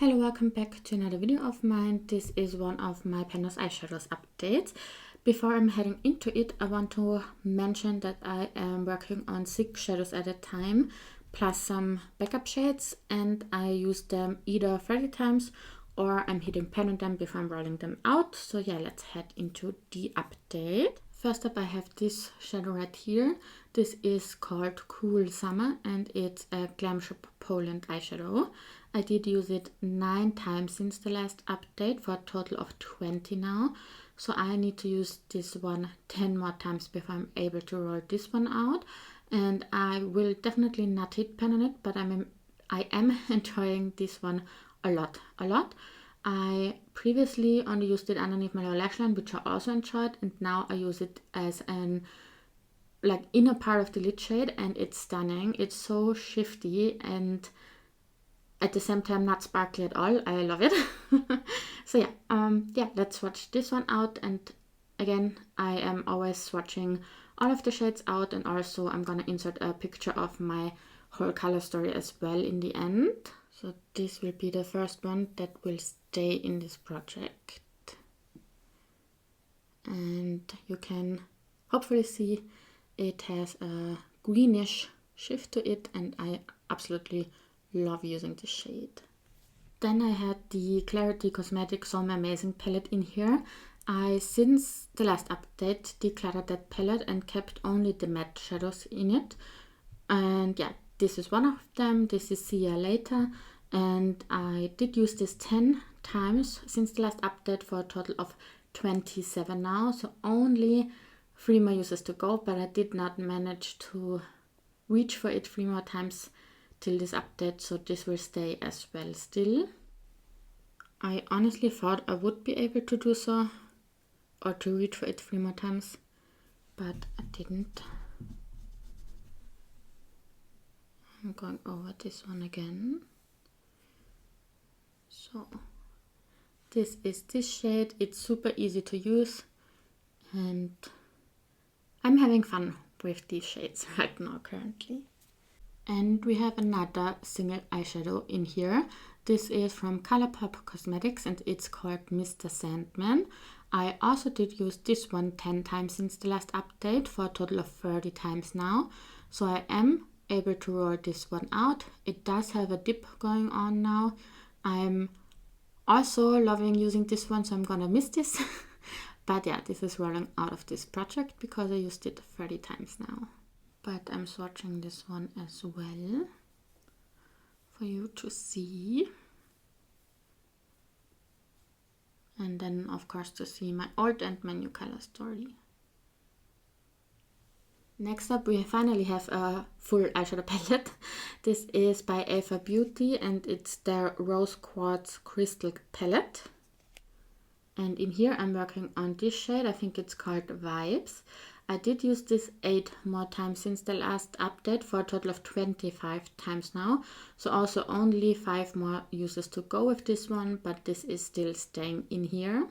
Hello, welcome back to another video of mine. This is one of my Pandas Eyeshadows updates. Before I'm heading into it, I want to mention that I am working on 6 shadows at a time, plus some backup shades, and I use them either 30 times or I'm hitting pen on them before I'm rolling them out. So yeah, let's head into the update. First up, I have this shadow right here. This is called Cool Summer and it's a Glam Shop Poland eyeshadow. I did use it 9 times since the last update for a total of 20 now. So I need to use this one 10 more times before I'm able to roll this one out. And I will definitely not hit pen on it, but I am enjoying this one a lot. I previously only used it underneath my lower lash line, which I also enjoyed, and now I use it as an inner part of the lid shade, and it's stunning. It's so shifty and at the same time not sparkly at all. I love it. So yeah, let's swatch this one out. And again, I am always swatching all of the shades out, and also I'm gonna insert a picture of my whole color story as well in the end. So this will be the first one that will stay in this project. And you can hopefully see it has a greenish shift to it, and I absolutely love using this shade. Then I had the Clarity Cosmetics So Amazing palette in here. I, since the last update, decluttered that palette and kept only the matte shadows in it. And yeah, this is one of them. This is See Ya Later. And I did use this 10 times since the last update for a total of 27 now. So only 3 more uses to go, but I did not manage to reach for it 3 more times till this update. So this will stay as well still. I honestly thought I would be able to do so or to reach for it 3 more times, but I didn't. I'm going over this one again. So this is this shade. It's super easy to use and I'm having fun with these shades right now currently. And we have another single eyeshadow in here. This is from Colourpop Cosmetics and it's called Mr. Sandman. I also did use this one 10 times since the last update for a total of 30 times now. So I am able to roll this one out. It does have a dip going on now. I'm also loving using this one, so I'm gonna miss this. But yeah, this is rolling out of this project because I used it 30 times now. But I'm swatching this one as well for you to see. And then of course to see my old and my new color story. Next up, we finally have a full eyeshadow palette. This is by Alpha Beauty and it's their Rose Quartz Crystal palette. And in here I'm working on this shade. I think it's called Vibes. I did use this 8 more times since the last update for a total of 25 times now. So also only 5 more uses to go with this one, but this is still staying in here.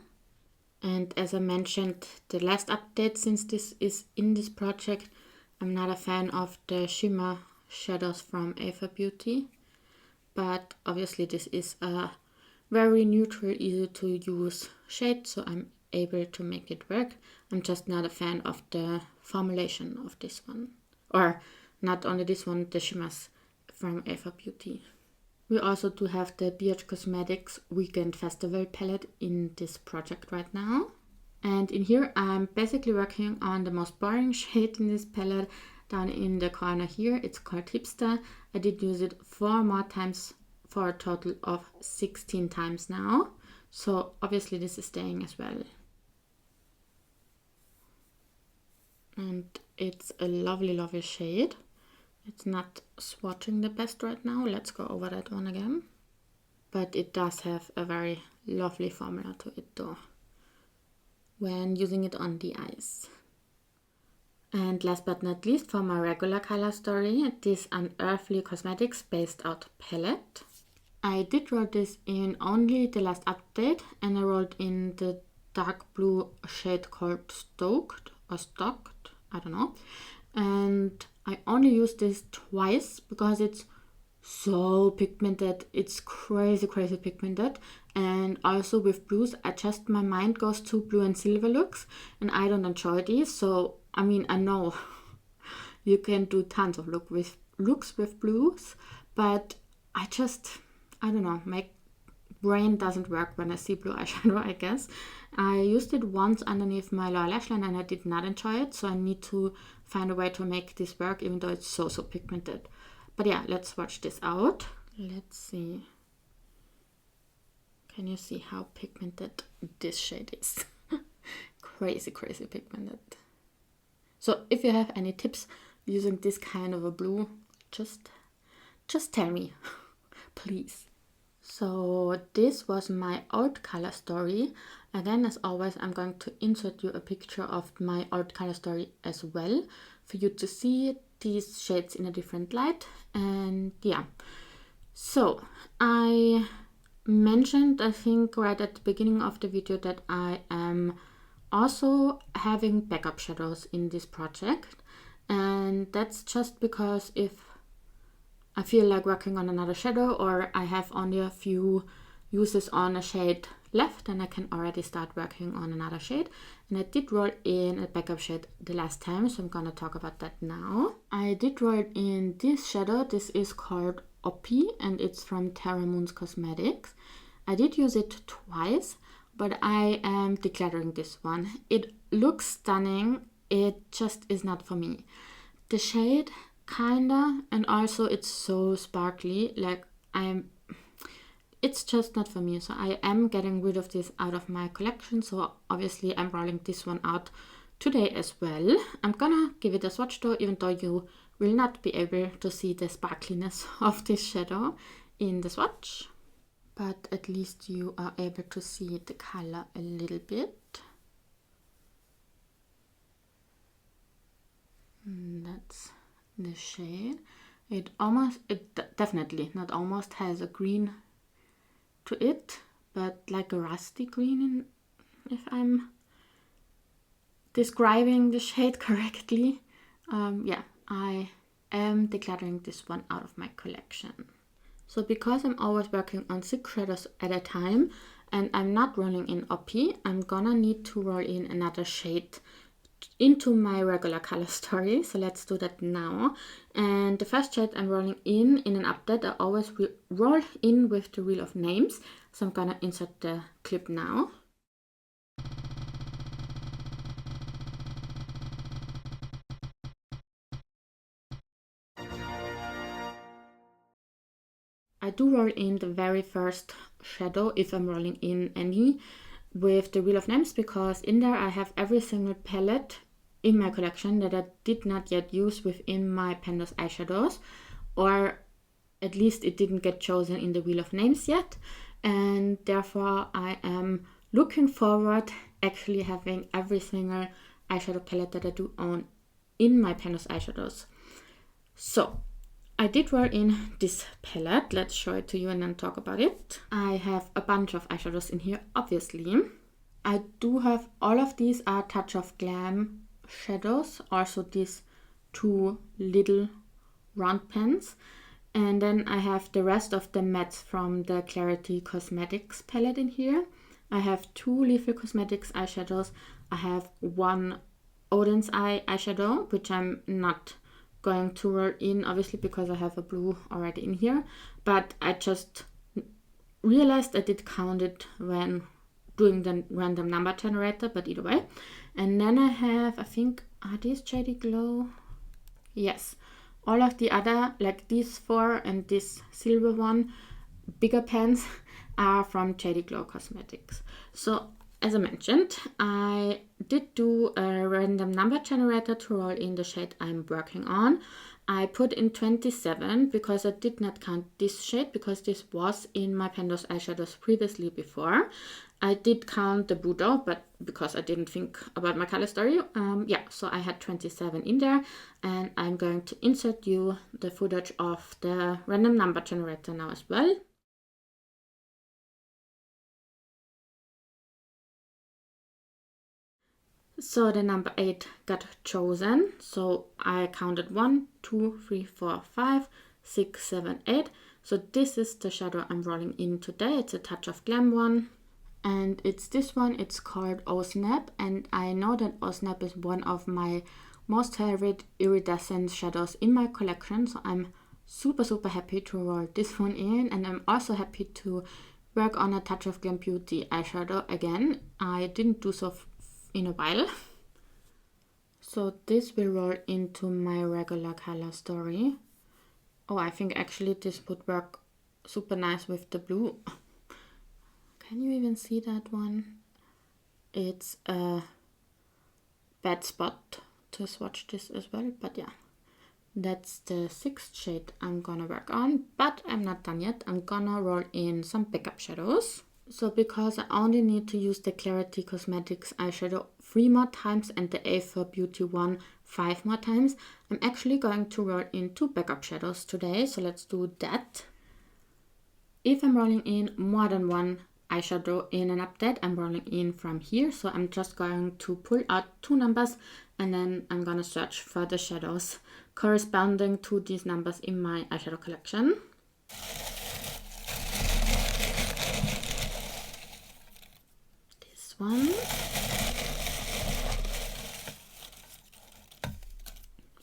And as I mentioned, the last update, since this is in this project, I'm not a fan of the shimmer shadows from Alpha Beauty. But obviously this is a very neutral, easy to use shade, so I'm able to make it work. I'm just not a fan of the formulation of this one. Or not only this one, the shimmers from Alpha Beauty. We also do have the BH Cosmetics Weekend Festival palette in this project right now. And in here I'm basically working on the most boring shade in this palette. Down in the corner here, it's called Hipster. I did use it 4 more times for a total of 16 times now. So obviously this is staying as well. And it's a lovely shade. It's not swatching the best right now. Let's go over that one again. But it does have a very lovely formula to it though, when using it on the eyes. And last but not least, for my regular color story, this Unearthly Cosmetics Spaced Out palette. I did roll this in only the last update, and I rolled in the dark blue shade called Stoked or Stocked, I don't know. And I only used this twice because it's so pigmented. It's crazy pigmented. And also with blues, my mind goes to blue and silver looks, and I don't enjoy these. So I mean, I know you can do tons of looks with blues, but I don't know, my brain doesn't work when I see blue eyeshadow, I guess. I used it once underneath my lower lash line and I did not enjoy it, so I need to find a way to make this work, even though it's so pigmented. But yeah, let's swatch this out. Let's see. Can you see how pigmented this shade is? Crazy pigmented. So if you have any tips using this kind of a blue, just tell me, please. So this was my old color story. Again, as always, I'm going to insert you a picture of my old color story as well for you to see these shades in a different light. And yeah, so I mentioned, I think right at the beginning of the video, that I am also having backup shadows in this project, and that's just because if I feel like working on another shadow or I have only a few uses on a shade left, and I can already start working on another shade. And I did roll in a backup shade the last time, so I'm gonna talk about that now. I did roll in this shadow. This is called Oppie and it's from Terra Moon's Cosmetics. I did use it twice, but I am decluttering this one. It looks stunning, it just is not for me. The shade kinda, and also it's so sparkly, like it's just not for me. So I am getting rid of this out of my collection, so obviously I'm rolling this one out today as well. I'm gonna give it a swatch though, even though you will not be able to see the sparkliness of this shadow in the swatch, but at least you are able to see the color a little bit. And that's the shade. It definitely, not almost, has a green to it, but like a rusty green, if I'm describing the shade correctly. Yeah, I am decluttering this one out of my collection. So because I'm always working on 6 shadows at a time and I'm not rolling in Oppie, I'm gonna need to roll in another shade into my regular color story. So let's do that now. And the first shade I'm rolling in an update, I always roll in with the Wheel of Names. So I'm gonna insert the clip now. I do roll in the very first shadow, if I'm rolling in any, with the Wheel of Names, because in there I have every single palette in my collection that I did not yet use within my Pandas eyeshadows, or at least it didn't get chosen in the Wheel of Names yet, and therefore I am looking forward actually having every single eyeshadow palette that I do own in my Pandas eyeshadows. So I did roll in this palette. Let's show it to you and then talk about it. I have a bunch of eyeshadows in here, obviously. I do have all of these are Touch of Glam shadows, also these 2 little round pens. And then I have the rest of the mattes from the Clarity Cosmetics palette in here. I have 2 Leafy Cosmetics eyeshadows. I have 1 Odin's Eye eyeshadow, which I'm not going to roll in, obviously, because I have a blue already in here. But I just realized I did count it when doing the random number generator, but either way. And then I have, I think, are these Shady Glow? Yes. All of the other, like these 4 and this silver one, bigger pens, are from Shady Glow Cosmetics. So as I mentioned, I did do a random number generator to roll in the shade I'm working on. I put in 27 because I did not count this shade because this was in my Pandas eyeshadows previously before. I did count the blue though, but because I didn't think about my color story, yeah, so I had 27 in there, and I'm going to insert you the footage of the random number generator now as well. So the number 8 got chosen. So I counted 1, 2, 3, 4, 5, 6, 7, 8. So this is the shadow I'm rolling in today. It's a Touch of Glam one. And it's this one. It's called Oh Snap. And I know that Oh Snap is one of my most favorite iridescent shadows in my collection. So I'm super happy to roll this one in. And I'm also happy to work on a Touch of Glam Beauty eyeshadow again. I didn't do so in a while. So this will roll into my regular color Story. Oh, I think actually this would work super nice with the blue. Can you even see that one? It's a bad spot to swatch this as well, but yeah. That's the 6th shade I'm gonna work on, but I'm not done yet. I'm gonna roll in some backup shadows. So because I only need to use the Clarity Cosmetics eyeshadow 3 more times and the A4 Beauty one 5 more times, I'm actually going to roll in 2 backup shadows today. So let's do that. If I'm rolling in more than one eyeshadow in an update, I'm rolling in from here. So I'm just going to pull out 2 numbers and then I'm gonna search for the shadows corresponding to these numbers in my eyeshadow collection. This one.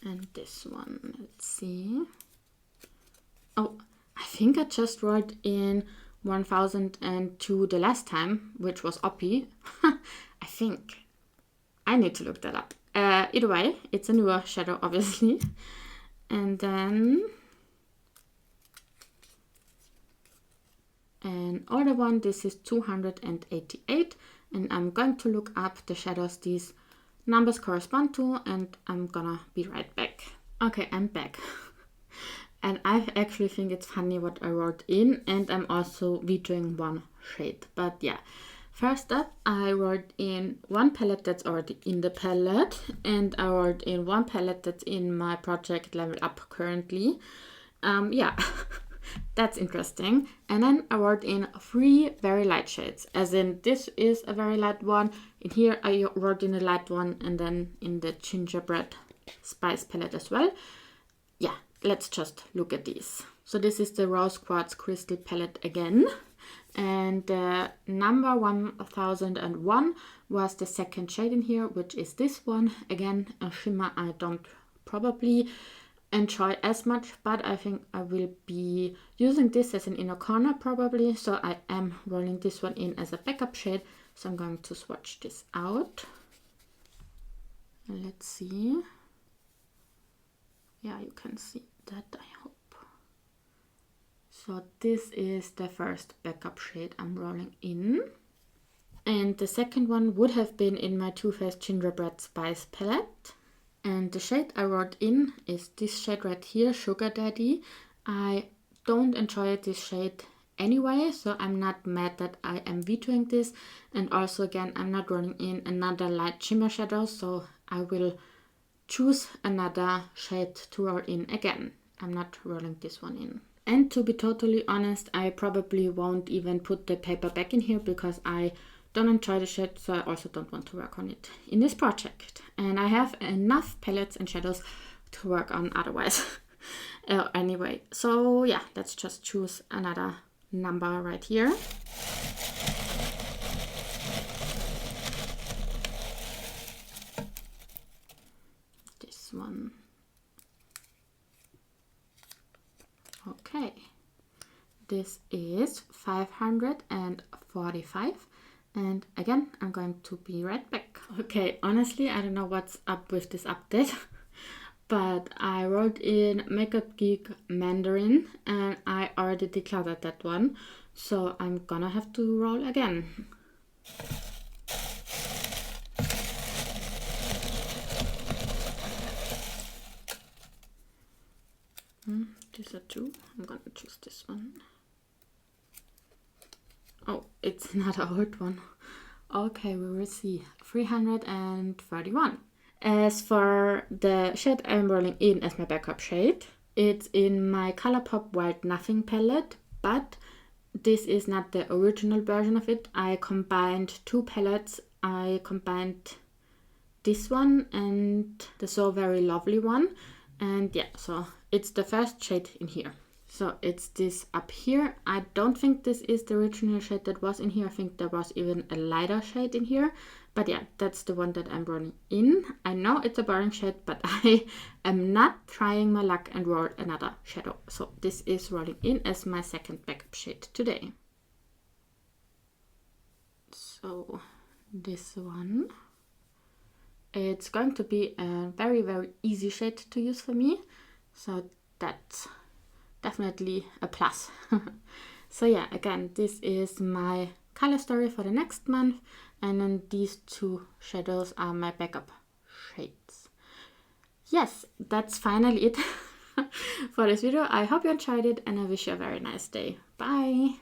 And this one, let's see. Oh, I think I just rolled in 1002 the last time, which was Oppie. I think. I need to look that up. Either way, it's a newer shadow, obviously. And then an older one, this is 288. And I'm going to look up the shadows these numbers correspond to, and I'm gonna be right back. Okay, I'm back. And I actually think it's funny what I wrote in, and I'm also vetoing one shade. But yeah, first up, I wrote in one palette that's already in the palette, and I wrote in one palette that's in my project Level Up currently. Yeah, that's interesting. And then I wrote in 3 very light shades, as in this is a very light one. In here I wrote in a light one, and then in the Gingerbread Spice palette as well. Yeah, let's just look at these. So this is the Rose Quartz Crystal palette again. And number 1001 was the 2nd shade in here, which is this one. Again, a shimmer I don't probably enjoy as much, but I think I will be using this as an inner corner probably. So I am rolling this one in as a backup shade. So I'm going to swatch this out. Let's see. Yeah, you can see that, I hope. So this is the first backup shade I'm rolling in. And the second one would have been in my Too Faced Gingerbread Spice palette. And the shade I wrote in is this shade right here, Sugar Daddy. I don't enjoy this shade anyway, so I'm not mad that I am vetoing this. And also again, I'm not rolling in another light shimmer shadow, so I will choose another shade to roll in again. I'm not rolling this one in. And to be totally honest, I probably won't even put the paper back in here because I don't enjoy the shade, so I also don't want to work on it in this project. And I have enough palettes and shadows to work on otherwise. Anyway, so yeah, let's just choose another number right here. This one. Okay, this is 545. And again, I'm going to be right back. Okay, honestly, I don't know what's up with this update, but I wrote in Makeup Geek Mandarin and I already decluttered that one. So I'm gonna have to roll again. These are 2. I'm gonna choose this one. Oh, it's not an old one. Okay, we will see. 331. As for the shade I'm rolling in as my backup shade, it's in my Colourpop Wild Nothing palette, but this is not the original version of it. I combined 2 palettes. I combined this one and the So Very Lovely one. And yeah, so it's the first shade in here. So it's this up here. I don't think this is the original shade that was in here. I think there was even a lighter shade in here. But yeah, that's the one that I'm rolling in. I know it's a boring shade, but I am not trying my luck and roll another shadow. So this is rolling in as my second backup shade today. So this one, it's going to be a very, very easy shade to use for me. So that's definitely a plus. So yeah, again, this is my color story for the next month, and then these two shadows are my backup shades. Yes, that's finally it for this video. I hope you enjoyed it, and I wish you a very nice day. Bye!